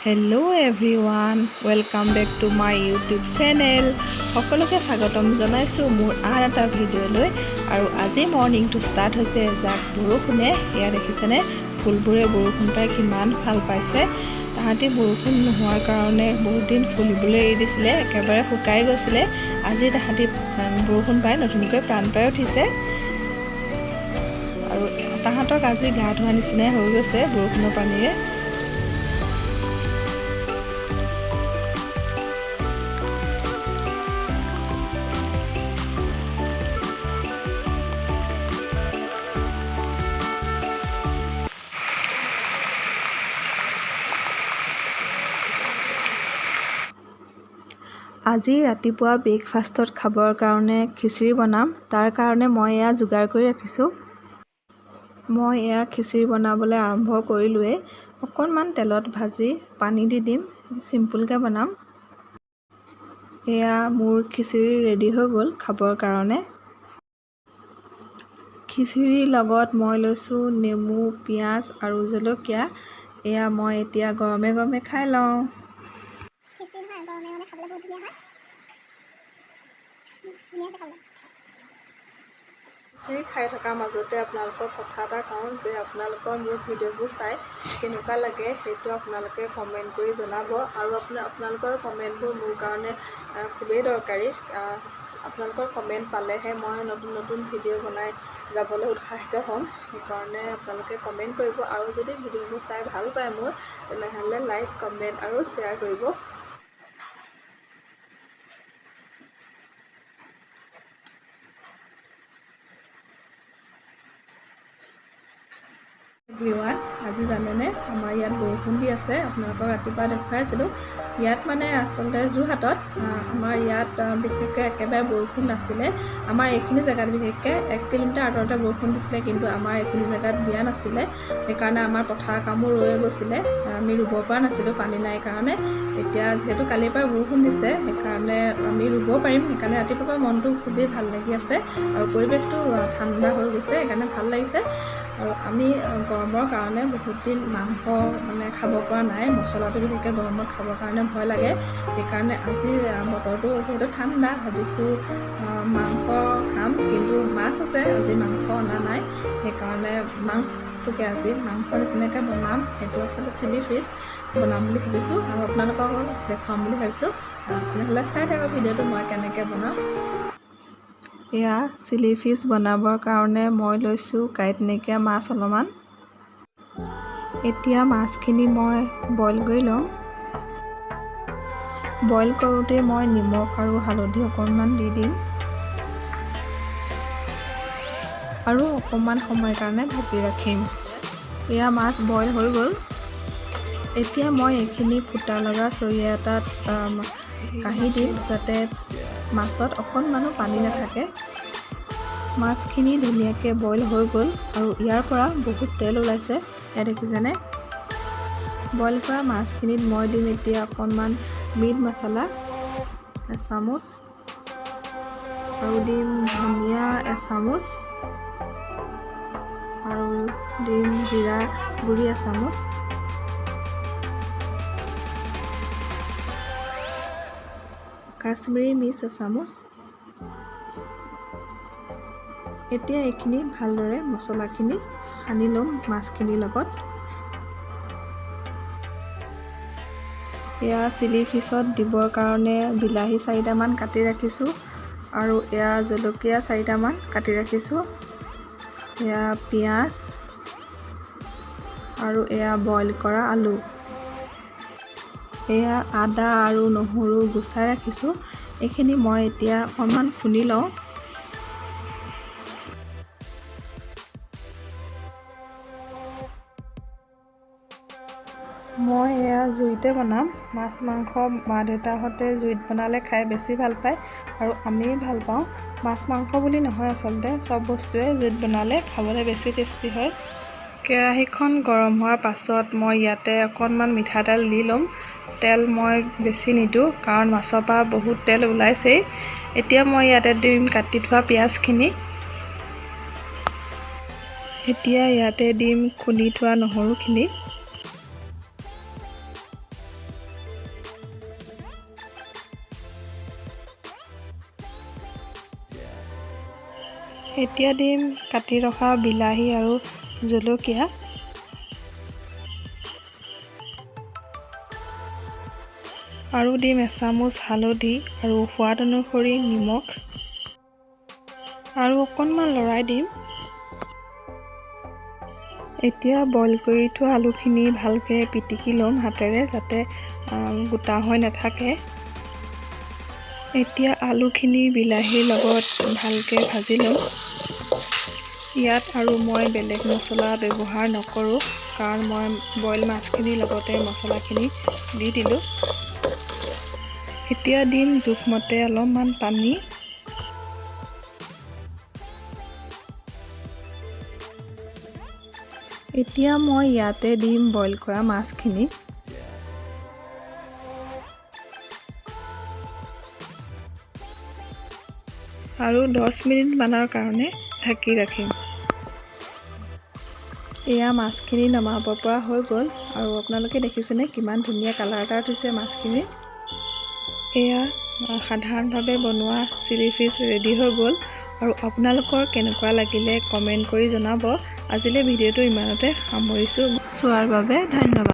Hello' everyone, welcome back to my YouTube channel. সকলোকে স্বাগতম জনাইছোঁ মোৰ আন এটা ভিডিঅ'লৈ। আৰু আজি মৰ্ণিংটো ষ্টাৰ্ট হৈছে যাক বৰষুণে। এয়া দেখিছেনে, ফুলবোৰে বৰষুণ পাই কিমান ভাল পাইছে। তাহাঁতি বৰষুণ নোহোৱাৰ কাৰণে বহুত দিন ফুলিবলৈ এৰি দিছিলে, একেবাৰে শুকাই গৈছিলে। আজি তাহাঁতি বৰষুণ পাই নতুনকৈ প্ৰাণ পাই উঠিছে। আৰু তাহাঁতক আজি গা ধোৱা নিচিনাই হৈ গৈছে বৰষুণৰ পানীৰে। আজি ৰাতিপুৱা ব্ৰেকফাষ্টত খাবৰ কাৰণে খিচিৰি বনাম। তাৰ কাৰণে মই এয়া যোগাৰ কৰি ৰাখিছোঁ। মই এয়া খিচিৰি বনাবলৈ আৰম্ভ কৰিলোৱেই। অকণমান তেলত ভাজি পানী দি দিম, চিম্পুলকৈ বনাম। এয়া মোৰ খিচিৰি ৰেডি হৈ গ'ল খাবৰ কাৰণে। খিচিৰিৰ লগত মই লৈছোঁ নেমু, পিঁয়াজ আৰু জলকীয়া। এয়া মই এতিয়া গৰমে গৰমে খাই লওঁ। খিচিৰি নহয়, গৰমে গৰমে খাবলৈ বহুত ধুনীয়া হয়। ধুনীয়াকৈ খাবলৈ। খিচিৰি খাই থকাৰ মাজতে আপোনালোকক কথা এটা কওঁ যে আপোনালোকৰ মোৰ ভিডিঅ'বোৰ চাই কেনেকুৱা লাগে সেইটো আপোনালোকে কমেণ্ট কৰি জনাব। আৰু আপোনালোকৰ কমেণ্টবোৰ মোৰ কাৰণে খুবেই দৰকাৰী। আপোনালোকৰ কমেণ্ট পালেহে মই নতুন নতুন ভিডিঅ' বনাই যাবলৈ উৎসাহিত হ'ম। সেইকাৰণে আপোনালোকে কমেণ্ট কৰিব। আৰু যদি ভিডিঅ'বোৰ চাই ভাল পায় মোৰ, তেনেহ'লে লাইক, কমেণ্ট আৰু শ্বেয়াৰ কৰিব। এভৰিৱান, আজি জানেনে আমাৰ ইয়াত বৰষুণ দি আছে। আপোনালোকক ৰাতিপুৱা দেখুৱাইছিলোঁ। ইয়াত মানে আচলতে যোৰহাটত আমাৰ ইয়াত বিশেষকৈ একেবাৰে বৰষুণ নাছিলে। আমাৰ এইখিনি জেগাত বিশেষকৈ 1 কিলোমিটাৰ আঁতৰতে বৰষুণ দিছিলে, কিন্তু আমাৰ এইখিনি জেগাত দিয়া নাছিলে। সেইকাৰণে আমাৰ পথাৰ কামো ৰৈ গৈছিলে। আমি ৰুব পৰা নাছিলোঁ, পানী নাই কাৰণে। এতিয়া যিহেতু কালিৰ পৰা বৰষুণ দিছে, সেইকাৰণে আমি ৰুব পাৰিম। সেইকাৰণে ৰাতিপুৱাৰ পৰা মনটো খুবেই ভাল লাগি আছে আৰু পৰিৱেশটো ঠাণ্ডা হৈ গৈছে, সেইকাৰণে ভাল লাগিছে। আৰু আমি গৰমৰ কাৰণে বহুত দিন মাংস খাব পৰা নাই। মছলাটো বিশেষকৈ গৰমত খাবৰ কাৰণে ভয় লাগে। সেইকাৰণে আজি বতৰটো যিহেতু ঠাণ্ডা, ভাবিছোঁ মাংস খাম, কিন্তু মাছ আছে, আজি মাংস অনা নাই। সেইকাৰণে মাছটোকে আজি মাংস নিচিনাকৈ বনাম। সেইটো আচলতে চিলি ফিছ বনাম বুলি ভাবিছোঁ আৰু আপোনালোকক দেখুৱাম বুলি ভাবিছোঁ। তেনেহ'লে চাই থাকক ভিডিঅ'টো মই কেনেকৈ বনাম। এয়া চিলি ফিছ বনাবৰ কাৰণে মই লৈছোঁ কাঁইট নাইকিয়া মাছ অলপমান। এতিয়া মাছখিনি মই বইল কৰি লওঁ। বইল কৰোঁতে মই নিমখ আৰু হালধি অকণমান দি দিম আৰু অকণমান সময়ৰ কাৰণে ঢাকি ৰাখিম। এয়া মাছ বইল হৈ গ'ল। এতিয়া মই এইখিনি ফুটা লগা চৰিয়া এটাত কাঢ়ি দিম, যাতে মাছত অকণমানো পানী নাথাকে। মাছখিনি ধুনীয়াকৈ বইল হৈ গ'ল আৰু ইয়াৰ পৰা বহুত তেল ওলাইছে। এয়া দেখিছেনে? বইল কৰা মাছখিনিত মই দিম এতিয়া অকণমান মিট মছলা এচামুচ আৰু দিম ধনিয়া এচামুচ আৰু দিম জিৰা গুড়ি এচামুচ। কাশ্মীৰী মিৰ্চ এচামুচ। এতিয়া এইখিনি ভালদৰে মছলাখিনি সানি ল'ম মাছখিনিৰ লগত। এয়া চিলি ফিছত দিবৰ কাৰণে বিলাহী 4টামান কাটি ৰাখিছোঁ আৰু এয়া জলকীয়া 4টামান কাটি ৰাখিছোঁ। এয়া পিঁয়াজ আৰু এয়া বইল কৰা আলু। এয়া আদা আৰু নহৰু গুচাই ৰাখিছোঁ। এইখিনি মই এতিয়া অকণমান খুন্দি লওঁ। মই এয়া জুইতে বনাম। মাছ মাংস মা দেউতাহঁতে জুইত বনালে খাই বেছি ভাল পায় আৰু আমি ভাল পাওঁ। মাছ মাংস বুলি নহয়, আচলতে চব বস্তুৱে জুইত বনালে খাবলৈ বেছি টেষ্টি হয়। কেৰাহীখন গৰম হোৱাৰ পাছত মই ইয়াতে অকণমান মিঠাতেল দি ল'ম। তেল মই বেছি নিদিওঁ, কাৰণ মাছৰ পৰা বহুত তেল ওলাইছেই। এতিয়া মই ইয়াতে দিম কাটি থোৱা পিঁয়াজখিনি। এতিয়া ইয়াতে দিম খুন্দি থোৱা নহৰুখিনি। এতিয়া দিম কাটি ৰখা বিলাহী আৰু জলকীয়া। আৰু দিম এচামুচ হালধি আৰু সোৱাদ অনুসৰি নিমখ আৰু অকণমান লৰাই দিম। এতিয়া বইল কৰি থোৱা আলুখিনি ভালকৈ পিটিকি ল'ম হাতেৰে যাতে গোটা হৈ নাথাকে। এতিয়া আলুখিনি বিলাহীৰ লগত ভালকৈ ভাজি ল'ম। ইয়াত আৰু মই বেলেগ মছলা ব্যৱহাৰ নকৰোঁ কাৰণ মই বইল মাছখিনিৰ লগতে মছলাখিনি দি দিলোঁ। এতিয়া দিম জোখমতে অলপমান পানী। এতিয়া মই ইয়াতে দিম বইল কৰা মাছখিনি। আৰু 10 মিনিটমানৰ কাৰণে ঢাকি ৰাখিম। এয়া মাছখিনি নমাব পৰা হৈ গ'ল আৰু আপোনালোকে দেখিছেনে কিমান ধুনীয়া কালাৰ এটা উঠিছে মাছখিনি। এয়া সাধাৰণভাৱে বনোৱা চিলি ফিছ ৰেডি হৈ গ'ল আৰু আপোনালোকৰ কেনেকুৱা লাগিলে কমেণ্ট কৰি জনাব। আজিলৈ ভিডিঅ'টো ইমানতে সামৰিছোঁ। চোৱাৰ বাবে ধন্যবাদ।